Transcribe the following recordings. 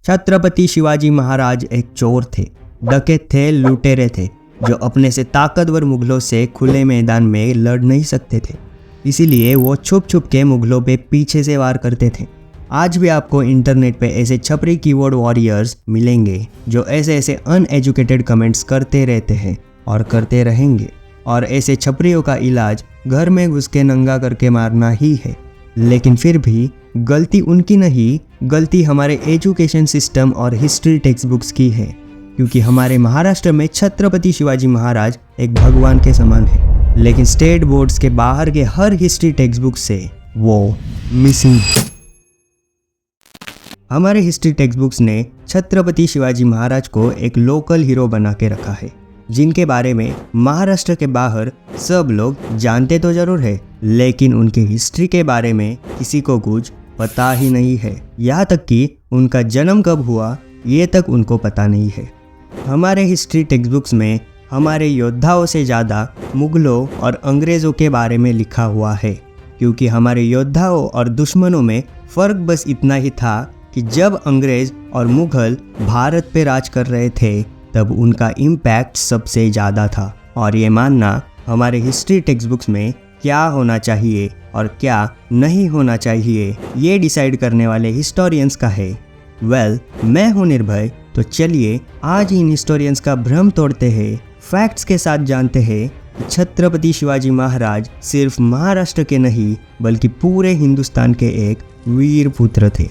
छत्रपति शिवाजी महाराज एक चोर थे, डकैत थे, लुटेरे थे, जो अपने से ताकतवर मुगलों से खुले मैदान में लड़ नहीं सकते थे। इसीलिए वो छुप छुप के मुगलों पे पीछे से वार करते थे। आज भी आपको इंटरनेट पे ऐसे छपरी कीबोर्ड वॉरियर्स मिलेंगे जो ऐसे अनएजुकेटेड कमेंट्स करते रहते हैं और करते रहेंगे। और ऐसे छपरियों का इलाज घर में घुस के नंगा करके मारना ही है। लेकिन फिर भी गलती उनकी नहीं, गलती हमारे एजुकेशन सिस्टम और हिस्ट्री टेक्स्ट बुक्स की है, क्योंकि हमारे महाराष्ट्र में छत्रपति शिवाजी महाराज एक भगवान के समान है, लेकिन स्टेट बोर्ड्स के बाहर के हर हिस्ट्री टेक्स्ट बुक से वो मिसिंग। हमारे हिस्ट्री टेक्स्ट बुक्स ने छत्रपति शिवाजी महाराज को एक लोकल हीरो बना के रखा है, जिनके बारे में महाराष्ट्र के बाहर सब लोग जानते तो जरूर है, लेकिन उनकी हिस्ट्री के बारे में किसी को कुछ पता ही नहीं है। यहाँ तक कि उनका जन्म कब हुआ ये तक उनको पता नहीं है। हमारे हिस्ट्री टेक्स्ट बुक्स में हमारे योद्धाओं से ज़्यादा मुगलों और अंग्रेज़ों के बारे में लिखा हुआ है, क्योंकि हमारे योद्धाओं और दुश्मनों में फ़र्क बस इतना ही था कि जब अंग्रेज़ और मुग़ल भारत पे राज कर रहे थे तब उनका इम्पैक्ट सबसे ज़्यादा था। और ये मानना हमारे हिस्ट्री टेक्स्ट बुक्स में क्या होना चाहिए और क्या नहीं होना चाहिए ये डिसाइड करने वाले हिस्टोरियंस का है। मैं हूँ निर्भय, तो चलिए आज इन हिस्टोरियंस का भ्रम तोड़ते हैं, फैक्ट्स के साथ जानते हैं कि छत्रपति शिवाजी महाराज सिर्फ महाराष्ट्र के नहीं बल्कि पूरे हिंदुस्तान के एक वीर पुत्र थे।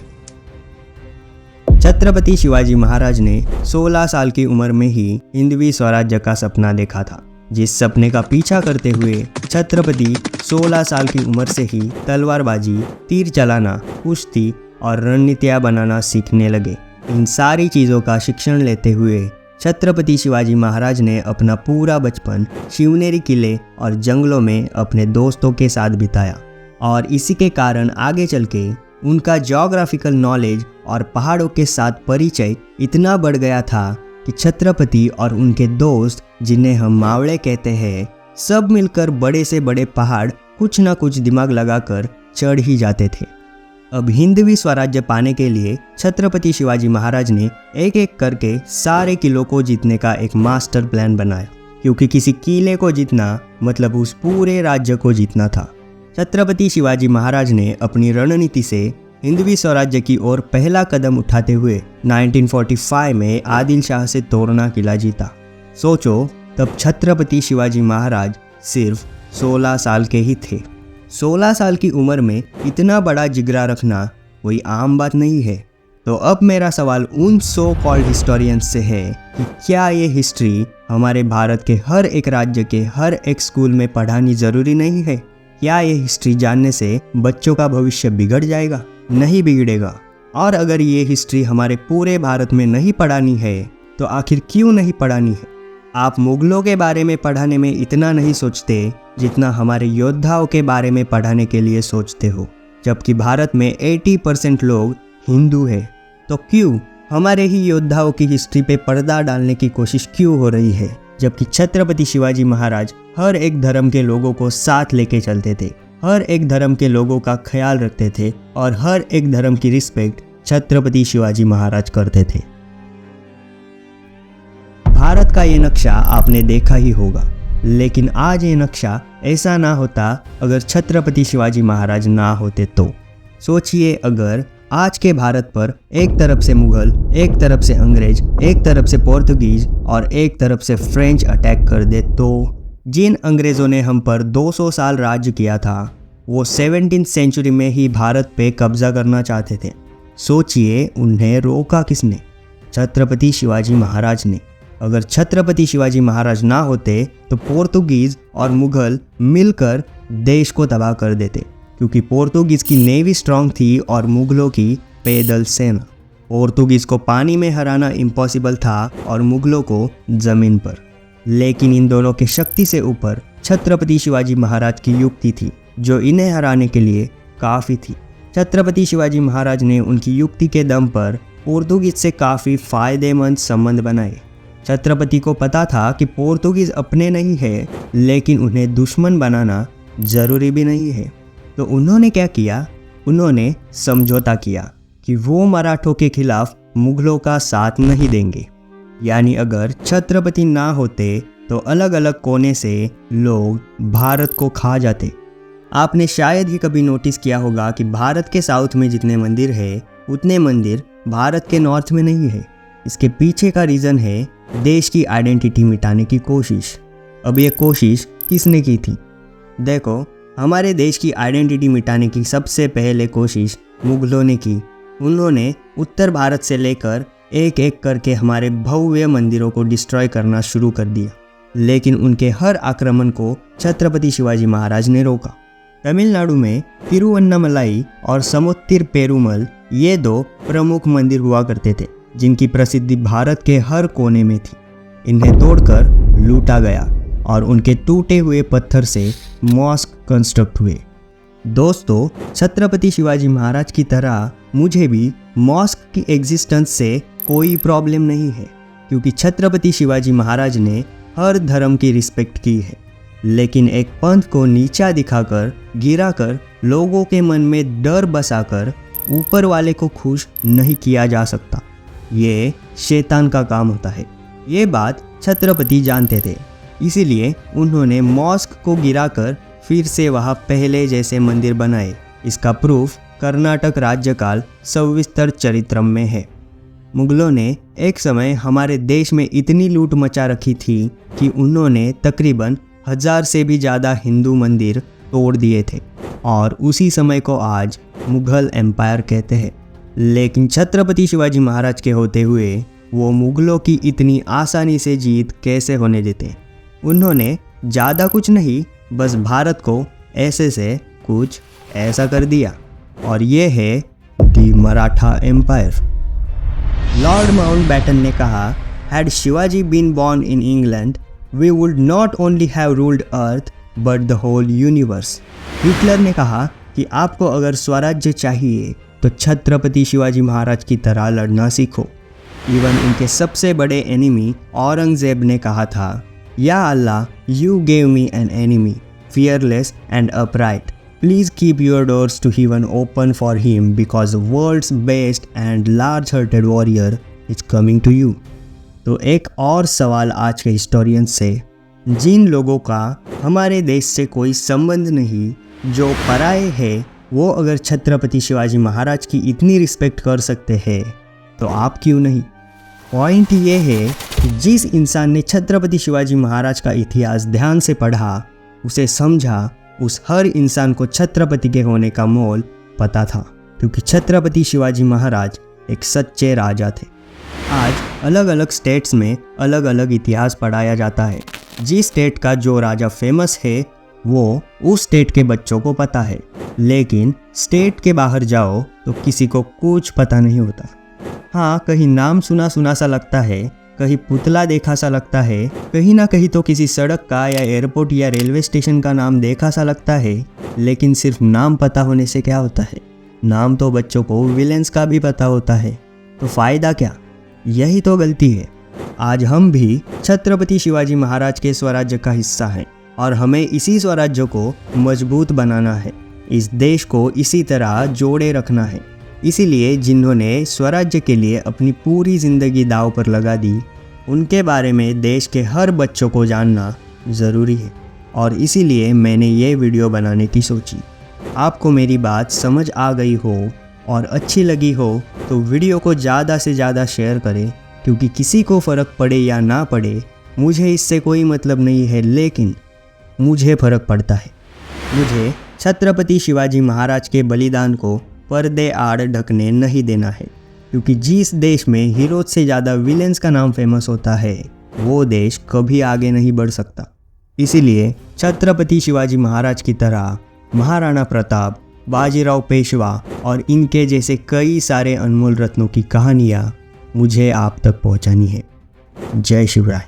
छत्रपति शिवाजी महाराज ने 16 साल की उम्र में ही हिंदवी स्वराज्य का सपना देखा था। जिस सपने का पीछा करते हुए छत्रपति 16 साल की उम्र से ही तलवारबाजी, तीर चलाना, कुश्ती और रणनीतियाँ बनाना सीखने लगे। इन सारी चीज़ों का शिक्षण लेते हुए छत्रपति शिवाजी महाराज ने अपना पूरा बचपन शिवनेरी किले और जंगलों में अपने दोस्तों के साथ बिताया। और इसी के कारण आगे चल के उनका ज्योग्राफिकल नॉलेज और पहाड़ों के साथ परिचय इतना बढ़ गया था कि छत्रपति और उनके दोस्त, जिन्हें हम मावड़े कहते हैं, सब मिलकर बड़े से बड़े पहाड़ कुछ ना कुछ दिमाग लगाकर चढ़ ही जाते थे। अब हिंदवी स्वराज्य पाने के लिए छत्रपति शिवाजी महाराज ने एक एक करके सारे किलों को जीतने का एक मास्टर प्लान बनाया, क्योंकि किसी किले को जीतना मतलब उस पूरे राज्य को जीतना था। छत्रपति शिवाजी महाराज ने अपनी रणनीति से हिंदवी स्वराज्य की ओर पहला कदम उठाते हुए 1945 में आदिल शाह से तोरना किला जीता। सोचो, तब छत्रपति शिवाजी महाराज सिर्फ 16 साल के ही थे। 16 साल की उम्र में इतना बड़ा जिगरा रखना कोई आम बात नहीं है। तो अब मेरा सवाल उन सो कॉल्ड हिस्टोरियंस से है कि क्या ये हिस्ट्री हमारे भारत के हर एक राज्य के हर एक स्कूल में पढ़ानी ज़रूरी नहीं है? क्या ये हिस्ट्री जानने से बच्चों का भविष्य बिगड़ जाएगा? नहीं बिगड़ेगा। और अगर ये हिस्ट्री हमारे पूरे भारत में नहीं पढ़ानी है तो आखिर क्यों नहीं पढ़ानी है? आप मुगलों के बारे में पढ़ाने में इतना नहीं सोचते जितना हमारे योद्धाओं के बारे में पढ़ाने के लिए सोचते हो, जबकि भारत में 80% लोग हिंदू हैं। तो क्यों हमारे ही योद्धाओं की हिस्ट्री पे पर्दा डालने की कोशिश क्यों हो रही है, जबकि छत्रपति शिवाजी महाराज हर एक धर्म के लोगों को साथ लेके चलते थे, हर एक धर्म के लोगों का ख्याल रखते थे और हर एक धर्म की रिस्पेक्ट छत्रपति शिवाजी महाराज करते थे। भारत का ये नक्शा आपने देखा ही होगा, लेकिन आज ये नक्शा ऐसा ना होता अगर छत्रपति शिवाजी महाराज ना होते तो। सोचिए, अगर आज के भारत पर एक तरफ से मुगल, एक तरफ से अंग्रेज, एक तरफ से पोर्तुगीज और एक तरफ से फ्रेंच अटैक कर दे तो। जिन अंग्रेज़ों ने हम पर 200 साल राज्य किया था वो 17वीं सेंचुरी में ही भारत पे कब्जा करना चाहते थे। सोचिए, उन्हें रोका किसने? छत्रपति शिवाजी महाराज ने। अगर छत्रपति शिवाजी महाराज ना होते तो पोर्तुगीज़ और मुग़ल मिलकर देश को तबाह कर देते, क्योंकि पोर्तुगीज़ की नेवी स्ट्रांग थी और मुग़लों की पैदल सेना। पोर्तुगीज़ को पानी में हराना इम्पॉसिबल था और मुग़लों को ज़मीन पर। लेकिन इन दोनों के शक्ति से ऊपर छत्रपति शिवाजी महाराज की युक्ति थी, जो इन्हें हराने के लिए काफ़ी थी। छत्रपति शिवाजी महाराज ने उनकी युक्ति के दम पर पोर्तुगीज़ से काफ़ी फ़ायदेमंद संबंध बनाए। छत्रपति को पता था कि पोर्तुगीज़ अपने नहीं है, लेकिन उन्हें दुश्मन बनाना ज़रूरी भी नहीं है। तो उन्होंने क्या किया? उन्होंने समझौता किया कि वो मराठों के खिलाफ मुगलों का साथ नहीं देंगे। यानी अगर छत्रपति ना होते तो अलग अलग कोने से लोग भारत को खा जाते। आपने शायद ही कभी नोटिस किया होगा कि भारत के साउथ में जितने मंदिर है उतने मंदिर भारत के नॉर्थ में नहीं है। इसके पीछे का रीज़न है देश की आइडेंटिटी मिटाने की कोशिश। अब ये कोशिश किसने की थी? देखो, हमारे देश की आइडेंटिटी मिटाने की सबसे पहले कोशिश मुगलों ने की। उन्होंने उत्तर भारत से लेकर एक एक करके हमारे भव्य मंदिरों को डिस्ट्रॉय करना शुरू कर दिया, लेकिन उनके हर आक्रमण को छत्रपति शिवाजी महाराज ने रोका। तमिलनाडु में तिरुवन्नामलाई और समुत्तिर पेरुमल ये दो प्रमुख मंदिर हुआ करते थे जिनकी प्रसिद्धि भारत के हर कोने में थी। इन्हें तोड़कर लूटा गया और उनके टूटे हुए पत्थर से मॉस्क कंस्ट्रक्ट हुए। दोस्तों, छत्रपति शिवाजी महाराज की तरह मुझे भी मॉस्क की एग्जिस्टेंस से कोई प्रॉब्लम नहीं है, क्योंकि छत्रपति शिवाजी महाराज ने हर धर्म की रिस्पेक्ट की है। लेकिन एक पंथ को नीचा दिखाकर, गिराकर, लोगों के मन में डर बसाकर ऊपर वाले को खुश नहीं किया जा सकता। ये शैतान का काम होता है। ये बात छत्रपति जानते थे, इसीलिए उन्होंने मॉस्क को गिराकर फिर से वहाँ पहले जैसे मंदिर बनाए। इसका प्रूफ कर्नाटक राज्यकाल सविस्तर चरित्रम में है। मुगलों ने एक समय हमारे देश में इतनी लूट मचा रखी थी कि उन्होंने तकरीबन 1000 से भी ज़्यादा हिंदू मंदिर तोड़ दिए थे और उसी समय को आज मुगल एम्पायर कहते हैं। लेकिन छत्रपति शिवाजी महाराज के होते हुए वो मुगलों की इतनी आसानी से जीत कैसे होने देते? उन्होंने ज़्यादा कुछ नहीं, बस भारत को ऐसे से कुछ ऐसा कर दिया, और ये है the Maratha Empire. Lord Mountbatten ने कहा, had Shivaji been born in England we would not only have ruled earth but the whole universe. Hitler ने कहा कि आपको अगर स्वराज्य चाहिए तो छत्रपति शिवाजी महाराज की तरह लड़ना सीखो। इवन उनके सबसे बड़े एनिमी औरंगजेब ने कहा था, या अल्लाह, you gave me an enemy fearless and upright. Please keep your doors to heaven open for him because the world's best and large-hearted warrior is coming to you. तो एक और सवाल आज के हिस्टोरियन से, जिन लोगों का हमारे देश से कोई संबंध नहीं, जो पराए हैं, वो अगर छत्रपति शिवाजी महाराज की इतनी रिस्पेक्ट कर सकते हैं तो आप क्यों नहीं? पॉइंट ये है कि जिस इंसान ने छत्रपति शिवाजी महाराज का इतिहास ध्यान से पढ़ा, उसे समझा, उस हर इंसान को छत्रपति के होने का मोल पता था, क्योंकि छत्रपति शिवाजी महाराज एक सच्चे राजा थे। आज अलग अलग स्टेट्स में अलग अलग इतिहास पढ़ाया जाता है। जिस स्टेट का जो राजा फेमस है वो उस स्टेट के बच्चों को पता है, लेकिन स्टेट के बाहर जाओ तो किसी को कुछ पता नहीं होता। हाँ, कहीं नाम सुना सुना सा लगता है, कहीं पुतला देखा सा लगता है, कहीं ना कहीं तो किसी सड़क का या एयरपोर्ट या रेलवे स्टेशन का नाम देखा सा लगता है, लेकिन सिर्फ नाम पता होने से क्या होता है? नाम तो बच्चों को विलेंस का भी पता होता है, तो फ़ायदा क्या? यही तो गलती है। आज हम भी छत्रपति शिवाजी महाराज के स्वराज्य का हिस्सा हैं और हमें इसी स्वराज्य को मजबूत बनाना है, इस देश को इसी तरह जोड़े रखना है। इसीलिए जिन्होंने स्वराज्य के लिए अपनी पूरी ज़िंदगी दांव पर लगा दी, उनके बारे में देश के हर बच्चों को जानना ज़रूरी है, और इसीलिए मैंने ये वीडियो बनाने की सोची। आपको मेरी बात समझ आ गई हो और अच्छी लगी हो तो वीडियो को ज़्यादा से ज़्यादा शेयर करें, क्योंकि किसी को फ़र्क पड़े या ना पड़े मुझे इससे कोई मतलब नहीं है, लेकिन मुझे फ़र्क पड़ता है। मुझे छत्रपति शिवाजी महाराज के बलिदान को पर्दे आड़ ढकने नहीं देना है, क्योंकि जिस देश में हीरोज से ज़्यादा विलेंस का नाम फेमस होता है वो देश कभी आगे नहीं बढ़ सकता। इसीलिए छत्रपति शिवाजी महाराज की तरह महाराणा प्रताप, बाजीराव पेशवा और इनके जैसे कई सारे अनमोल रत्नों की कहानियाँ मुझे आप तक पहुँचानी है। जय शिवराय।